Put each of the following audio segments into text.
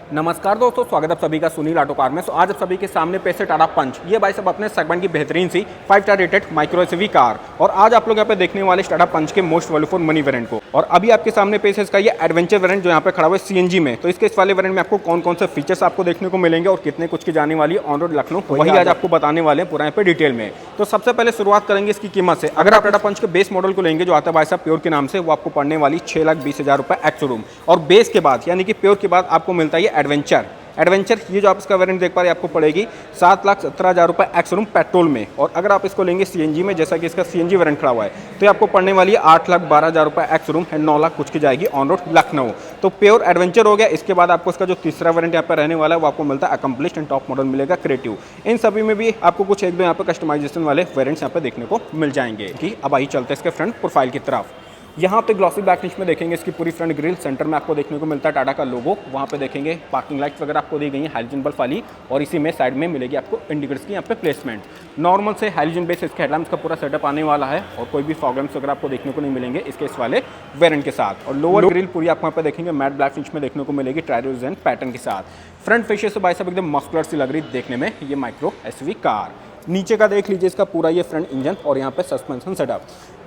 नमस्कार दोस्तों, स्वागत है आप सभी का सुनील ऑटो कार में। आज आप सभी के सामने पेश है टाटा पंच। ये भाई सब अपने सेगमेंट की बेहतरीन सी 5 star rated micro SUV car. और आज आप लोग यहाँ पे देखने वाले टाटा पंच के most value for money variant को। और अभी आपके सामने पेश है इसका ये एडवेंचर वेरिएंट जो यहाँ पे खड़ा हुआ है सीएनजी में। तो इसके इस वाले वेरिएंट में आपको कौन कौन से फीचर्स आपको देखने को मिलेंगे और कितने कुछ की जाने वाली ऑन रोड लखनऊ, वही आज आपको बताने वाले हैं पूरा यहाँ पे डिटेल में। तो सबसे पहले शुरुआत करेंगे इसकी कीमत से। अगर आप टाटा पंच के बेस मॉडल को लेंगे जो आता है भाई साहब प्योर के नाम से, वो आपको पड़ने वाली 6,20,000 रुपये एक्स शोरूम। और बेस के बाद यानी कि प्योर के बाद आपको मिलता है ये एडवेंचर ये जो आप इसका वेरिएंट देख पा रहे हैं आपको पड़ेगी 7,17,000 रुपये एक्स शोरूम पेट्रोल में। और अगर आप इसको लेंगे सीएनजी में, जैसा कि इसका सीएनजी वेरिएंट खड़ा हुआ है, तो ये आपको पड़ने वाली है 8,12,000 रुपये एक्स शोरूम है, 9 लाख कुछ की जाएगी ऑन रोड लखनऊ। तो प्योर एडवेंचर हो गया। इसके बाद आपको इसका जो तीसरा वेरिएंट यहाँ पर रहने वाला है वो आपको मिलता है अकम्प्लिश्ड एंड टॉप मॉडल मिलेगा क्रिएटिव। इन सभी में भी आपको कुछ एक दो यहाँ पर कस्टमाइजेशन वाले वेरिएंट्स यहाँ पे देखने को मिल जाएंगे। कि अब आइए चलते हैं इसके फ्रंट प्रोफाइल की तरफ। यहाँ पे ग्लॉसी बैक फिनिश में देखेंगे इसकी पूरी फ्रंट ग्रिल, सेंटर में आपको देखने को मिलता है टाटा का लोगो। वहाँ पे देखेंगे पार्किंग लाइट्स वगैरह आपको दी गई है हाइलोजन बल्ब वाली, और इसी में साइड में मिलेगी आपको इंडिकेटर्स की यहाँ पे प्लेसमेंट। नॉर्मल से हाइलोजन बेस इसके हेडलैम्प्स का पूरा सेटअप आने वाला है, और कोई भी फॉग लैम्प्स वगैरह आपको देखने को नहीं मिलेंगे इसके इस वाले वेरिएंट के साथ। और लोअर ग्रिल पूरी आपको यहाँ पे देखेंगे मैट ब्लैक फिनिश में देखने को मिलेगी ट्राइडोजन पैटर्न के साथ। फ्रंट फेशियल से भाई साहब एकदम मस्कुलर सी लग रही देखने में ये माइक्रो एसयूवी कार। नीचे का देख लीजिए इसका पूरा ये फ्रंट इंजन और यहाँ पे सस्पेंशन सेटअप।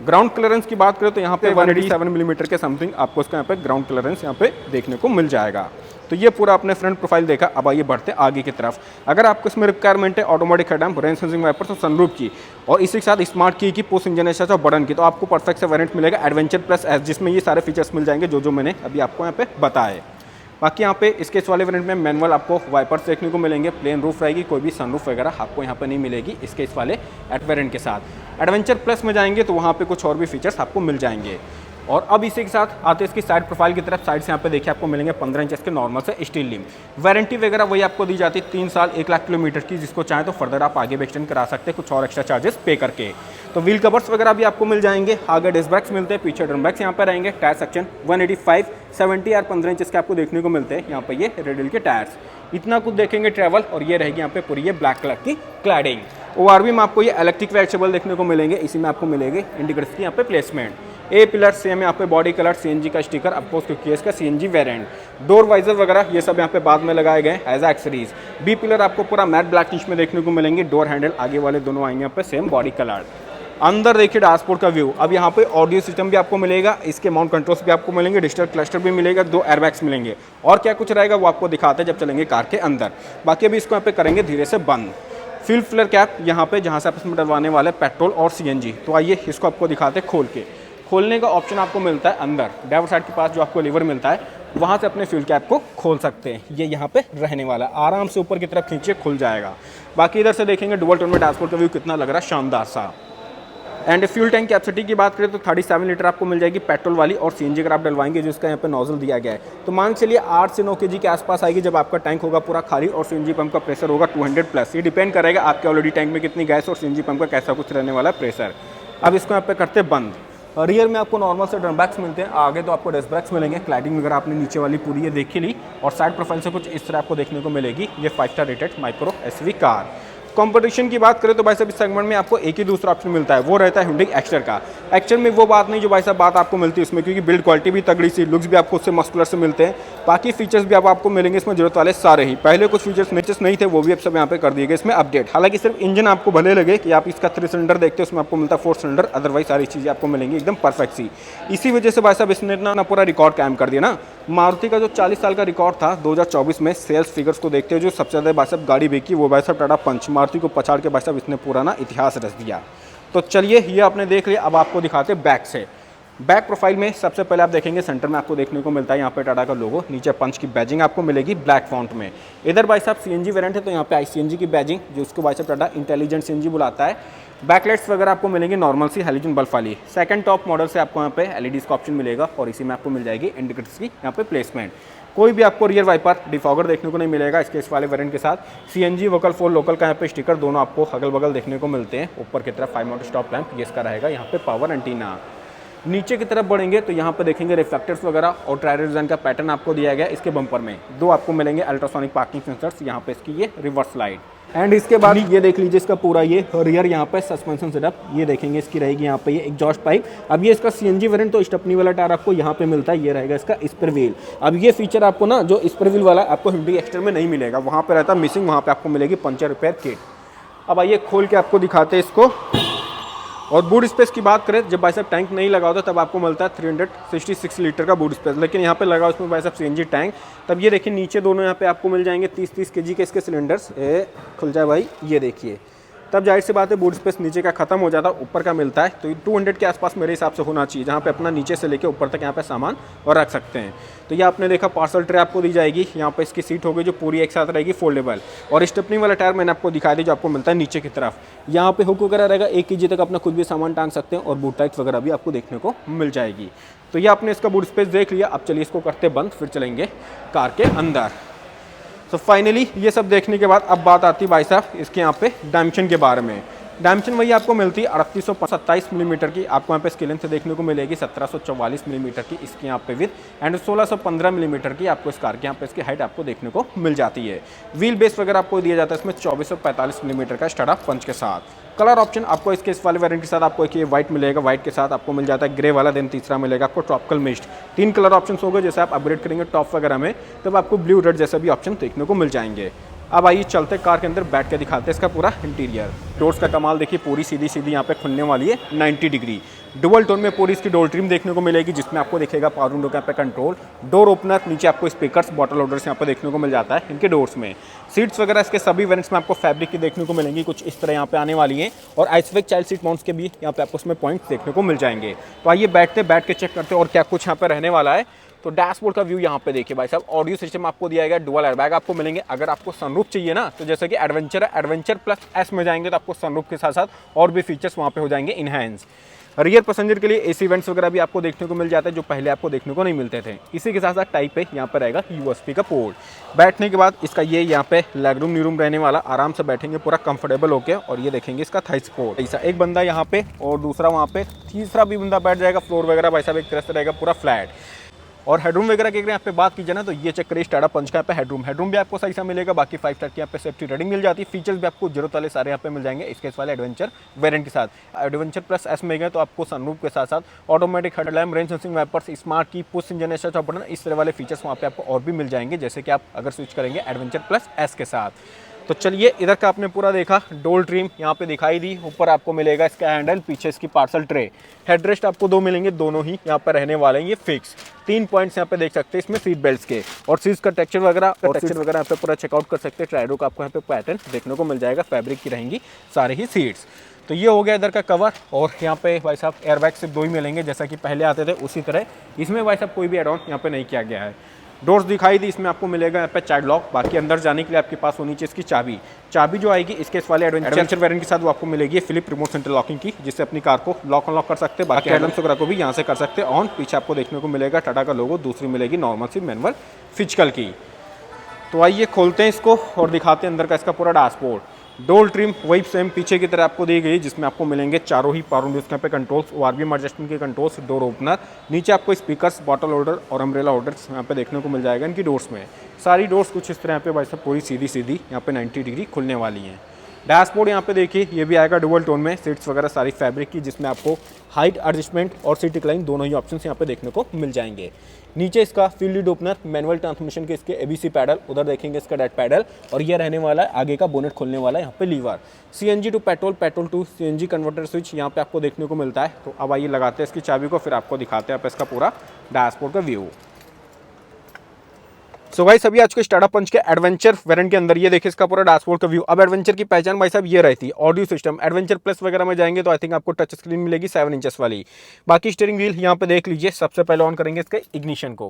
ग्राउंड क्लियरेंस की बात करें तो यहाँ पे 187 मिलीमीटर के समथिंग आपको इसका यहाँ पे ग्राउंड क्लियरेंस यहाँ पे देखने को मिल जाएगा। तो ये पूरा अपने फ्रंट प्रोफाइल देखा। अब आइए बढ़ते आगे की तरफ। अगर आपको इसमें रिक्वायरमेंट है automatic headlamp, rain sensing wipers और सनरूफ की, और इसी के साथ स्मार्ट की पोस्ट इंजन बटन की, तो आपको परफेक्ट से वेरिएंट मिलेगा एडवेंचर प्लस एस, जिसमें ये सारे फीचर्स मिल जाएंगे जो मैंने अभी आपको यहाँ पे बताए। बाकी यहाँ पे इसके इस वाले वेरिएंट में मैनुअल आपको वाइपर्स देखने को मिलेंगे, प्लेन रूफ रहेगी, कोई भी सनरूफ वगैरह आपको यहाँ पे नहीं मिलेगी इसके इस वाले वेरिएंट के साथ। एडवेंचर प्लस में जाएंगे तो वहाँ पे कुछ और भी फीचर्स आपको मिल जाएंगे। और अब इसी के साथ आते हैं इसकी साइड प्रोफाइल की तरफ। साइड से यहाँ पे देखिए आपको मिलेंगे 15 इंच के नॉर्मल से स्टील लिम। वारंटी वगैरह वही आपको दी जाती है 3 साल 1 लाख किलोमीटर की, जिसको चाहे तो फर्दर आप आगे भी एक्सटेंड करा सकते हैं कुछ और एक्स्ट्रा चार्जेस पे करके। तो व्हील कवर्स वगैरह भी आपको मिल जाएंगे, आगे डिस्क ब्रेक्स मिलते हैं, पीछे ड्रम ब्रेक्स यहाँ पे रहेंगे। टायर सेक्शन 185, 70 और 15 इंच के आपको देखने को मिलते हैं यहाँ पे ये रेडियल के टायर्स। इतना कुछ देखेंगे ट्रैवल। और ये रहेगी यहाँ पे पूरी ये ब्लैक कलर की क्लैडिंग। ओआरवी में आपको ये इलेक्ट्रिक वेरिएबल देखने को मिलेंगे, इसी में आपको मिलेंगे इंडिकेटर्स की यहाँ पे प्लेसमेंट। ए पिलर सेम यहाँ पे बॉडी कलर सीएनजी का स्टिकर आपको क्योंकि इसका सीएनजी वेरिएंट। डोर वाइजर वगैरह ये सब यहाँ पे बाद में लगाए गए एज एक्सेसरीज। बी पिलर आपको पूरा मैट ब्लैक फिनिश में देखने को मिलेंगे। डोर हैंडल आगे वाले दोनों आएंगे यहाँ पे सेम बॉडी कलर। अंदर देखिए डैशबोर्ड का व्यू। अब यहाँ पे ऑडियो सिस्टम भी आपको मिलेगा, इसके माउंट कंट्रोल्स भी आपको मिलेंगे, डिजिटल क्लस्टर भी मिलेगा, 2 एयरबैग्स मिलेंगे। और क्या कुछ रहेगा वो आपको दिखाते हैं जब चलेंगे कार के अंदर। बाकी अभी इसको यहाँ पे करेंगे धीरे से बंद। फ्यूल फिलर कैप यहाँ पे जहाँ से आप इसमें डलवाने वाले पेट्रोल और सीएनजी। तो आइए इसको आपको दिखाते खोल के। खोलने का ऑप्शन आपको मिलता है अंदर ड्राइवर साइड के पास, जो आपको लीवर मिलता है वहाँ से अपने फ्यूल कैप को खोल सकते हैं। ये यहाँ पे रहने वाला है, आराम से ऊपर की तरफ खींचे खुल जाएगा। बाकी इधर से देखेंगे डुअल टोन में डैशबोर्ड का व्यू कितना लग रहा है शानदार सा। एंड फ्यूल टैंक कैपेसिटी की बात करें तो 37 लीटर आपको मिल जाएगी पेट्रोल वाली, और सीएनजी अगर आप डलवाएंगे जिसका यहाँ पे नोजल दिया गया है तो मान चलिए 8 से 9 केजी के आसपास आएगी जब आपका टैंक होगा पूरा खाली, और सीएनजी पंप का प्रेशर होगा 200 प्लस। ये डिपेंड करेगा आपके ऑलरेडी टैंक में कितनी गैस और सीएनजी पंप का कैसा कुछ रहने वाला प्रेशर। अब इसको यहाँ पे करते बंद। रियर में आपको नॉर्मल से ड्रम ब्रेक्स मिलते हैं, आगे तो आपको डिस्क ब्रेक्स मिलेंगे। क्लाइडिंग वगैरह आपने नीचे वाली पूरी ये देखी ली, और साइड प्रोफाइल से कुछ इस तरह आपको देखने को मिलेगी ये 5 star rated micro SUV car. Competition की बात करें तो भाई साहब इस सेगमेंट में आपको एक ही दूसरा ऑप्शन मिलता है, वो रहता है Hyundai एक्स्टर का। एक्स्टर में वो बात नहीं जो भाई साहब बात आपको मिलती है इसमें, क्योंकि बिल्ड क्वालिटी भी तगड़ी सी, लुक्स भी आपको उससे मस्कुलर से मिलते हैं। बाकी फीचर्स भी आपको मिलेंगे इसमें जरूरत वाले सारे ही। पहले कुछ फीचर्स नहीं थे वो भी अब सब यहाँ पे कर दिए गए इसमें अपडेट। हालांकि सिर्फ इंजन आपको भले लगे कि आप इसका 3 सिलेंडर देखते हैं उसमें आपको मिलता है 4 सिलेंडर, अदरवाइज सारी चीज़ें आपको मिलेंगी एकदम परफेक्ट सी। इसी वजह से भाई साहब इसने ना पूरा रिकॉर्ड कायम कर दिया ना। मारुति का जो 40 साल का रिकॉर्ड था 2024 में सेल्स फिगर्स को देखते हुए जो सबसे ज़्यादा भाई साहब गाड़ी बेची वो भाई साहब टाटा पंच। मारुति को पछाड़ के भाई साहब इसने पूरा ना इतिहास रच दिया। तो चलिए ये आपने देख लिया, अब आपको दिखाते बैक से। बैक प्रोफाइल में सबसे पहले आप देखेंगे सेंटर में आपको देखने को मिलता है यहाँ पे टाटा का लोगो, नीचे पंच की बैजिंग आपको मिलेगी ब्लैक फॉन्ट में। इधर भाई साहब सीएनजी वेरिएंट है तो यहाँ पे आईसीएनजी की बैजिंग, जो उसको भाई साहब टाटा इंटेलिजेंट सीएनजी बुलाता है। बैकलाइट्स वगैरह आपको मिलेंगे नॉर्मल सी हेलोजन बल्ब वाली। सेकंड टॉप मॉडल से आपको यहाँ पे एलईडीज का ऑप्शन मिलेगा, और इसी में आपको मिल जाएगी इंडिकेटर्स की यहाँ पे प्लेसमेंट। कोई भी आपको रियर वाइपर डिफॉगर देखने को नहीं मिलेगा इसके इस वाले वेरिएंट के साथ। सीएनजी वोकल 4 लोकल का यहाँ पे स्टिकर दोनों आपको अगल बगल देखने को मिलते हैं। ऊपर की तरफ 5 माउंट स्टॉप लैंप ये इसका रहेगा, यहाँ पे पावर एंटीना। नीचे की तरफ बढ़ेंगे तो यहाँ पे देखेंगे रिफ्लेक्टर्स वगैरह और ट्रायड डिजाइन का पैटर्न आपको दिया गया है। इसके बम्पर में 2 आपको मिलेंगे अल्ट्रासोनिक पार्किंग सेंसर्स, यहाँ पे इसकी ये रिवर्स लाइट। एंड इसके बाद ये देख लीजिए इसका पूरा ये रियर यहाँ पे सस्पेंशन सेटअप, ये देखेंगे इसकी रहेगी यहाँ पे ये एग्जॉस्ट पाइप। अब ये इसका सीएनजी वेरिएंट तो स्टेपनी वाला टायर आपको यहाँ पे मिलता है, ये रहेगा इसका स्पर व्हील। अब ये फीचर आपको ना जो स्पर व्हील वाला आपको हिंडी एक्सटर में नहीं मिलेगा, वहाँ पे रहता मिसिंग, वहाँ पे आपको मिलेगी पंचर रिपेयर किट। अब आइए खोल के आपको दिखाते हैं इसको। और बूट स्पेस की बात करें, जब भाई साहब टैंक नहीं लगा होता तब आपको मिलता है 366 लीटर का बूट स्पेस, लेकिन यहाँ पे लगा उसमें भाई साहब सीएनजी टैंक। तब ये देखिए नीचे दोनों यहाँ पे आपको मिल जाएंगे 30-30 केजी के इसके सिलेंडर्स। खुल जाए भाई, ये देखिए। तब जाहिर सी बात है बूट स्पेस नीचे का खत्म हो जाता है, ऊपर का मिलता है। तो 200 के आसपास मेरे हिसाब से होना चाहिए, जहाँ पे अपना नीचे से लेके ऊपर तक यहाँ पे सामान और रख सकते हैं। तो ये आपने देखा पार्सल ट्रे आपको दी जाएगी, यहाँ पे इसकी सीट होगी जो पूरी एक साथ रहेगी फोल्डेबल। और स्टेपनी वाला टायर मैंने आपको दिखा दी जो आपको मिलता है नीचे की तरफ। यहाँ पे हुक वगैरह रहेगा, 1 केजी तक अपना कुछ भी सामान टांग सकते हैं, और बूट टाइट्स वगैरह भी आपको देखने को मिल जाएगी। तो ये आपने इसका बूट स्पेस देख लिया। अब चलिए इसको करते बंद, फिर चलेंगे कार के अंदर। तो फाइनली ये सब देखने के बाद अब बात आती है भाई साहब इसके यहाँ पे डायमेंशन के बारे में। डायमेंशन वही आपको मिलती है 3827 मिलीमीटर की, आपको यहाँ पे इसकी लेंथ देखने को मिलेगी 1744 मिलीमीटर की इसके यहाँ पे विथ, एंड 1615 मिलीमीटर की आपको इस कार के यहाँ पे इसकी हाइट आपको देखने को मिल जाती है। व्हील बेस वगैरह आपको दिया जाता है इसमें 2445 मिलीमीटर का स्टार्ट पंच के साथ। कलर ऑप्शन आपको इसके इस वाले वेरिएंट के साथ आपको एक ये व्हाइट मिलेगा, व्हाइट के साथ आपको मिल जाता है ग्रे वाला, देन तीसरा मिलेगा आपको ट्रॉपिकल मिस्ट। 3 कलर ऑप्शन होंगे, जैसे आप अपग्रेड करेंगे टॉप वगैरह में तब आपको ब्लू रेड जैसे भी ऑप्शन देखने को मिल जाएंगे। अब आइए चलते कार के अंदर बैठ के दिखाते हैं इसका पूरा इंटीरियर। डोर्स का कमाल देखिए, पूरी सीधी सीधी यहाँ पे खुलने वाली है 90 डिग्री। डुअल टोन में पूरी इसकी डोर ट्रिम देखने को मिलेगी, जिसमें आपको दिखेगा पावर विंडो के यहाँ पे कंट्रोल, डोर ओपनर, नीचे आपको स्पीकर्स, बॉटल होल्डर्स यहाँ पे देखने को मिल जाता है इनके डोर्स में। सीट्स वगैरह इसके सभी वेरिएंट्स में आपको फैब्रिक की देखने को मिलेंगी, कुछ इस तरह यहाँ पे आने वाली हैं। और आइसवेक चाइल्ड सीट माउंट्स के भी यहाँ पे आपको उसमें पॉइंट्स देखने को मिल जाएंगे। तो आइए बैठ के चेक करते हैं और क्या कुछ यहाँ पे रहने वाला है। तो डैशबोर्ड का व्यू यहाँ पे देखिए भाई साहब। ऑडियो सिस्टम आपको दिया गया, डुअल एयरबैग आपको मिलेंगे। अगर आपको सनरूफ चाहिए ना, तो जैसे कि एडवेंचर है, एडवेंचर प्लस एस में जाएंगे तो आपको सनरूफ के साथ साथ और भी फीचर्स वहाँ पे हो जाएंगे इनहैंस। रियर पैसेंजर के लिए एसी वेंट्स वगैरह भी आपको देखने को मिल जाते हैं, जो पहले आपको देखने को नहीं मिलते थे। इसी के साथ साथ टाइप पे यहाँ पर रहेगा यूएसबी का पोर्ट। बैठने के बाद इसका ये यहाँ पे लेग रूम नी रूम रहने वाला, आराम से बैठेंगे पूरा कंफर्टेबल होके। और ये देखेंगे इसका थाई सपोर्ट, ऐसा एक बंदा यहाँ पे और दूसरा वहाँ पे, तीसरा भी बंदा बैठ जाएगा। फ्लोर वगैरह भाई साहब एक तरह से रहेगा पूरा फ्लैट। और हेडरूम वगैरह की अगर यहाँ पे बात कीजिए ना, तो ये चेक करिए टाटा पंच का यहाँ पे हेडरूम भी आपको सही सा मिलेगा। बाकी 5 स्टार की यहाँ पे सेफ्टी रेटिंग मिल जाती है। फीचर्स भी आपको जरूरत वाले सारे यहाँ पे मिल जाएंगे इसके वाले एडवेंचर वेरिएंट के साथ। एडवेंचर प्लस एस में गए तो आपको सनरूफ के साथ साथ automatic headlamp, rain sensing wipers, smart key, push engine एस्टा चॉपर, इस तरह वाले फीचर्स वहाँ पे आपको और भी मिल जाएंगे, जैसे कि आप अगर स्विच करेंगे एडवेंचर प्लस एस के साथ। तो चलिए इधर का आपने पूरा देखा, डोल ट्रिम यहाँ पे दिखाई दी। ऊपर आपको मिलेगा इसका हैंडल, पीछे इसकी पार्सल ट्रे, हेडरेस्ट आपको 2 मिलेंगे, दोनों ही यहाँ पे रहने वाले हैं ये फिक्स। 3 पॉइंट्स यहाँ पे देख सकते हैं इसमें सीट बेल्ट के, और सीट्स का टेक्सचर वगैरह यहाँ पे पूरा चेकआउट कर सकते हैं। ट्राइडो का आपको यहाँ पे पैटर्न देखने को मिल जाएगा, फैब्रिक की रहेंगी सारे ही सीट्स। तो ये हो गया इधर का कवर। और यहाँ पे भाई साहब एयरबैग सिर्फ 2 ही मिलेंगे, जैसा कि पहले आते थे उसी तरह इसमें भाई साहब कोई भी एड ऑन यहाँ पे नहीं किया गया है। डोर्स दिखाई दी, इसमें आपको मिलेगा यहाँ पे चाइल्ड लॉक। बाकी अंदर जाने के लिए आपके पास होनी चाहिए इसकी चाबी जो आएगी इसके इस वाले एडवेंचर वेरिएंट के साथ वो आपको मिलेगी फिलिप रिमोट सेंटर लॉकिंग की, जिससे अपनी कार को लॉक अनलॉक कर सकते हैं। बाकी आइटम्स वगैरह को भी यहाँ से कर सकते हैं ऑन। पीछे आपको देखने को मिलेगा टाटा का लोगो, दूसरी मिलेगी नॉर्मल सी मैनुअल फिजिकल की। तो आइए खोलते हैं इसको और दिखाते हैं अंदर का इसका पूरा डैशबोर्ड। डोल ट्रिम वही सेम पीछे की तरह आपको दी गई, जिसमें आपको मिलेंगे चारों ही पावर विंडोज पे कंट्रोल्स, आरबीएम एडजस्टमेंट के कंट्रोल्स, डोर ओपनर, नीचे आपको स्पीकर्स, बॉटल होल्डर और अम्ब्रेला होल्डर्स यहाँ पे देखने को मिल जाएगा इनकी डोर्स में। सारी डोर्स कुछ इस तरह यहाँ पे भाई साहब पूरी सीधी यहाँ पे 90 डिग्री खुलने वाली हैं। डैशबोर्ड यहाँ पे देखिए, ये भी आएगा डुअल टोन में, सीट्स वगैरह सारी फैब्रिक की, जिसमें आपको हाइट एडजस्टमेंट और सीट रिक्लाइन दोनों ही ऑप्शंस यहाँ पे देखने को मिल जाएंगे। नीचे इसका field lead opener, manual transmission के इसके एबीसी पैडल, उधर देखेंगे इसका डेट पैडल, और ये रहने वाला है आगे का बोनेट खोलने वाला है यहाँ पे lever. CNG to petrol, petrol to CNG converter switch यहाँ पे आपको देखने को मिलता है। तो अब आइए लगाते हैं इसकी चाबी को, फिर आपको दिखाते हैं आप इसका पूरा डैशबोर्ड का व्यू। सो भाई सभी आज के टाटा पंच के एडवेंचर वेरिएंट के अंदर ये देखिए इसका पूरा डैशबोर्ड का व्यू। अब एडवेंचर की पहचान भाई साहब ये रहती है, ऑडियो सिस्टम। एडवेंचर प्लस वगैरह में जाएंगे तो आई थिंक आपको टच स्क्रीन मिलेगी 7 इंचेस वाली। बाकी स्टीयरिंग व्हील यहाँ पे देख लीजिए, सबसे पहले ऑन करेंगे इसके इग्निशन को,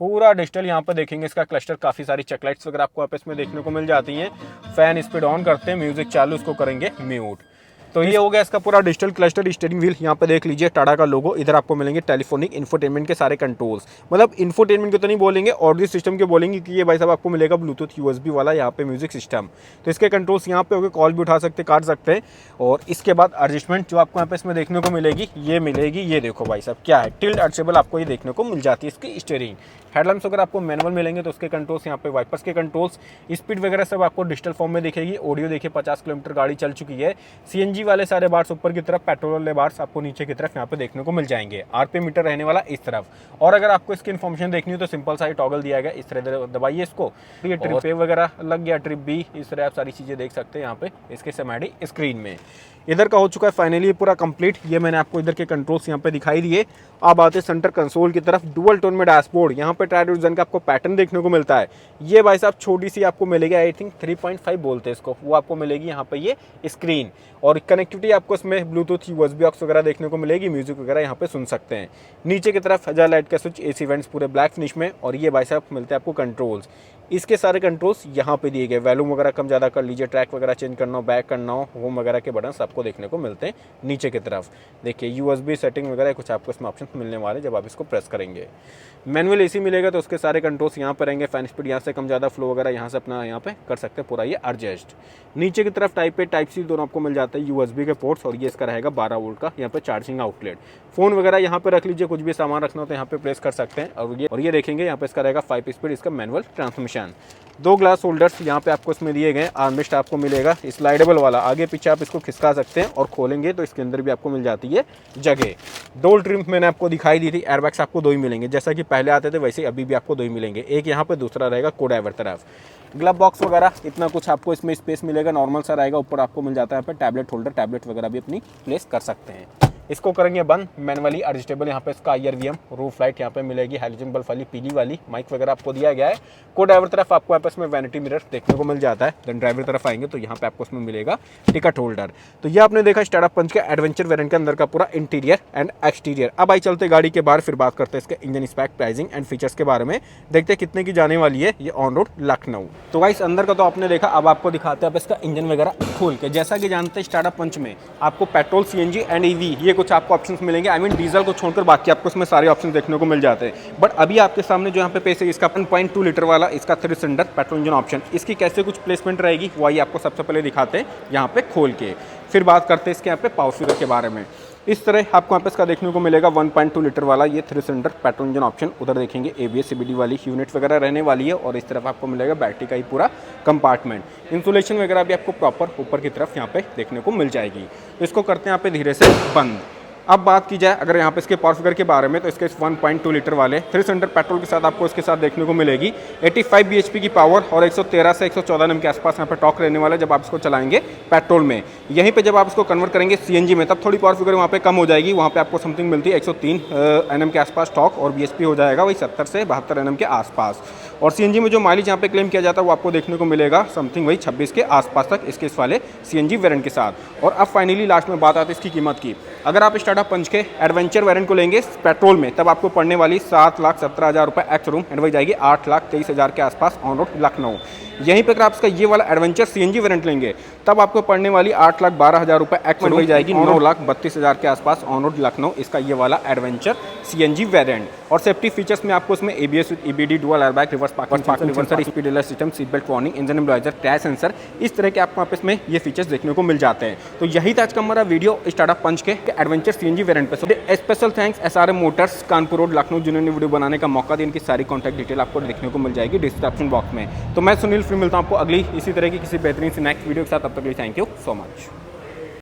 पूरा डिजिटल यहाँ पे देखेंगे इसका क्लस्टर, काफी सारी चेकलाइट्स वगैरह आपको आप इसमें देखने को मिल जाती हैं। फैन स्पीड ऑन करते हैं, म्यूजिक चालू, इसको करेंगे म्यूट। तो ये हो गया इसका पूरा डिजिटल क्लस्टर। स्टीयरिंग व्हील यहाँ पे देख लीजिए, टाटा का लोगो, इधर आपको मिलेंगे टेलीफोनिक इंफोटेनमेंट के सारे कंट्रोल्स, मतलब इंफोटेनमेंट के तो नहीं बोलेंगे, ऑडियो सिस्टम के बोलेंगे कि ये भाई साहब आपको मिलेगा ब्लूटूथ यूएसबी वाला यहाँ पे म्यूजिक सिस्टम। तो इसके कंट्रोल्स यहाँ पे होकर कॉल भी उठा सकते, काट सकते हैं। और इसके बाद एडजस्टमेंट जो आपको यहाँ पे इसमें देखने को मिलेगी, ये देखो भाई साहब क्या है, टिल्ट एडजस्टेबल आपको ये देखने को मिल जाती है इसकी स्टीयरिंग। हेडलैम्प्स वगैरह आपको मैनुअल मिलेंगे, तो उसके कंट्रोल्स यहाँ पे, वाइपर्स के कंट्रोल्स, स्पीड वगैरह सब आपको डिजिटल फॉर्म में दिखेगी। ऑडियो देखिए 50 किलोमीटर गाड़ी चल चुकी है। सीएनजी वाले सारे बार्स ऊपर की तरफ, पेट्रोल वाले बार्स आपको नीचे की तरफ यहाँ पे देखने को मिल जाएंगे। आरपीएम मीटर रहने वाला इस तरफ। और अगर आपको इसकी इन्फॉर्मेशन देखनी हो तो सिंपल सा ही टॉगल दिया गया, इस तरह दबाइए इसको, ये ट्रिप ए वगैरह लग गया, ट्रिप बी, इस तरह आप सारी चीज़ें देख सकते हैं यहाँ पे इसके समाडी स्क्रीन में। इधर का हो चुका है फाइनली पूरा कंप्लीट। ये मैंने आपको इधर के कंट्रोल्स यहाँ पे दिखाई दिए। अब आते हैं सेंटर कंसोल की तरफ। डुअल टोन में डैशबोर्ड, यहाँ पे ट्राइड विजन का आपको पैटर्न देखने को मिलता है। ये भाई साहब छोटी सी आपको मिलेगी, आई थिंक 3.5 बोलते हैं इसको, वो आपको मिलेगी यहाँ पे ये स्क्रीन। और कनेक्टिविटी आपको इसमें ब्लूटूथ, यूएसबी ऑक्स वगैरह देखने को मिलेगी, म्यूजिक वगैरह यहाँ पे सुन सकते हैं। नीचे की तरफ हजार लाइट का स्विच, एसी वेंट्स पूरे ब्लैक फिनिश में। और ये भाई साहब मिलते हैं आपको कंट्रोल्स। इसके सारे कंट्रोल्स यहाँ पे दिए गए, वैल्यूम वगैरह कम ज़्यादा कर लीजिए, ट्रैक वगैरह चेंज करना हो, बैक करना हो, होम वगैरह के बटन आपको देखने को मिलते हैं नीचे की तरफ। देखिए यूएसबी सेटिंग वगैरह कुछ आपको इसमें ऑप्शन मिलने वाले जब आप इसको प्रेस करेंगे। मैनुअल एसी मिलेगा तो उसके सारे कंट्रोल्स यहाँ पर रहेंगे। फैन स्पीड यहाँ से कम ज़्यादा, फ्लो वगैरह यहाँ से अपना यहाँ पे कर सकते हैं पूरा ये एडजस्ट। नीचे की तरफ टाइप ए टाइप सी दोनों आपको मिल जाता है, यूएसबी के पोर्ट्स। और ये इसका रहेगा 12 वोल्ट का यहाँ पे चार्जिंग आउटलेट। फोन वगैरह यहाँ पे रख लीजिए, कुछ भी सामान रखना हो तो यहाँ पे प्रेस कर सकते हैं। और ये देखेंगे यहाँ पे इसका रहेगा 5 स्पीड इसका मैनुअल ट्रांसमिशन। 2 ग्लास होल्डर्स यहाँ पे आपको इसमें दिए गए। आर्मरेस्ट आपको मिलेगा स्लाइडेबल वाला, आगे पीछे आप इसको खिसका सकते हैं और खोलेंगे तो इसके अंदर भी आपको मिल जाती है जगह। डोल ट्रिम मैंने आपको दिखाई दी थी। एयरबैग्स आपको 2 ही मिलेंगे, जैसा कि पहले आते थे वैसे अभी भी आपको 2 ही मिलेंगे, एक यहाँ पे दूसरा रहेगा को ड्राइवर तरफ। ग्लव बॉक्स वगैरह इतना कुछ आपको इसमें स्पेस मिलेगा, नॉर्मल सा रहेगा। ऊपर आपको मिल जाता है यहाँ पे टैबलेट होल्डर, टैबलेट वगैरह भी अपनी प्लेस कर सकते हैं। इसको करेंगे बंद मैनुअली एडजस्टेबल। यहाँ पे इसका IRVM रूफ लाइट यहाँ पे मिलेगी, हैलोजन बल्ब वाली पीली वाली। माइक वगैरह आपको दिया गया है। को ड्राइवर तरफ आपको यहाँ पे इसमें वैनिटी मिरर देखने को मिल जाता है। देन ड्राइवर तरफ आएंगे तो यहाँ पे आपको इसमें मिलेगा टिकट होल्डर। तो ये आपने देखा स्टारा पंच के एडवेंचर वेरिएंट के अंदर का पूरा इंटीरियर एंड एक्सटीरियर। अब आई चलते गाड़ी के बाहर, फिर बात करते हैं इसके engine spec, pricing and features के बारे में। देखते हैं कितने की जाने वाली है ये ऑन रोड लखनऊ। तो गाइस अंदर का तो आपने देखा, अब आपको दिखाते हैं आप इसका इंजन वगैरह खोल के। जैसा कि जानते हैं स्टारा पंच में आपको पेट्रोल, CNG एंड EV ये कुछ आपको ऑप्शंस मिलेंगे। आई मीन डीजल को छोड़कर बाकी आपको इसमें सारे ऑप्शन देखने को मिल जाते हैं। बट अभी आपके सामने जो यहाँ पे पेश है इसका 1.2 लीटर वाला इसका 3 सिलेंडर पेट्रोल इंजन ऑप्शन। इसकी कैसे कुछ प्लेसमेंट रहेगी वो आइए आपको सबसे पहले दिखाते हैं यहाँ पे खोल के, फिर बात करते हैं इसके यहाँ पे पावर फिगर के बारे में। इस तरह आपको यहाँ पे इसका देखने को मिलेगा 1.2 लीटर वाला ये 3 सिलेंडर पेट्रोल इंजन ऑप्शन। उधर देखेंगे ABS CBD वाली यूनिट वगैरह रहने वाली है। और इस तरफ आपको मिलेगा बैटरी का ही पूरा कंपार्टमेंट। इंसुलेशन वगैरह भी आपको प्रॉपर ऊपर की तरफ यहाँ पे देखने को मिल जाएगी। इसको करते हैं यहाँ पे धीरे से बंद। अब बात की जाए अगर यहाँ पे इसके पावर फिगर के बारे में, तो इसके 1.2 लीटर वाले 3 सिलेंडर पेट्रोल के साथ आपको इसके साथ देखने को मिलेगी 85 bhp की पावर और 113 से 114 Nm के आसपास यहाँ पे टॉर्क रहने वाला है जब आप इसको चलाएंगे पेट्रोल में। यहीं पे जब आप इसको कन्वर्ट करेंगे CNG में तब थोड़ी पावर फिगर वहाँ पे कम हो जाएगी। वहाँ पे आपको समथिंग मिलती है 103 Nm के आसपास टॉर्क, और bhp हो जाएगा वही 70 से 72 Nm के आसपास। और CNG में जो माइलेज यहाँ पे क्लेम किया जाता है वो आपको देखने को मिलेगा समथिंग वही 26 के आसपास तक इसके इस वाले CNG वेरिएंट के साथ। और अब फाइनली लास्ट में बात आती है इसकी कीमत की। अगर आप टाटा पंच के एडवेंचर वेरिएंट को लेंगे पेट्रोल में तब आपको पड़ने वाली 7,17,000 रुपये एक्स रूम एंड वही जाएगी 8,23,000 के आसपास ऑन रोड लखनऊ। यहीं पर अगर आप इसका ये वाला एडवेंचर CNG वेरिएंट लेंगे तब आपको पड़ने वाली 8,12,000 रुपये एक्स रूम वही जाएगी 9,32,000 के आसपास ऑन रोड लखनऊ इसका ये वाला एडवेंचर CNG वेरिएंट। और सेफ्टी फीचर्स में आपको इसमें ABS EBD dual airbag, reverse parking sensor, speed alert system, seat belt warning, engine immobiliser, crash sensor, इस तरह के आपको यहाँ पे इसमें ये फीचर्स देखने को मिल जाते हैं। तो यही था आज का हमारा वीडियो टाटा पंच के एडवेंचर CNG वेरिएंट पे। Special thanks SRM Motors Kanpur road Lucknow जिन्होंने वीडियो बनाने का मौका दिया। इनकी सारी कॉन्टैक्ट डिटेल आपको देखने को मिल जाएगी डिस्क्रिप्शन बॉक्स में। तो मैं सुनील फिर मिलता हूँ आपको अगली इसी तरह की किसी बेहतरीन से नेक्स्ट वीडियो के साथ। तब तक के लिए थैंक यू सो मच।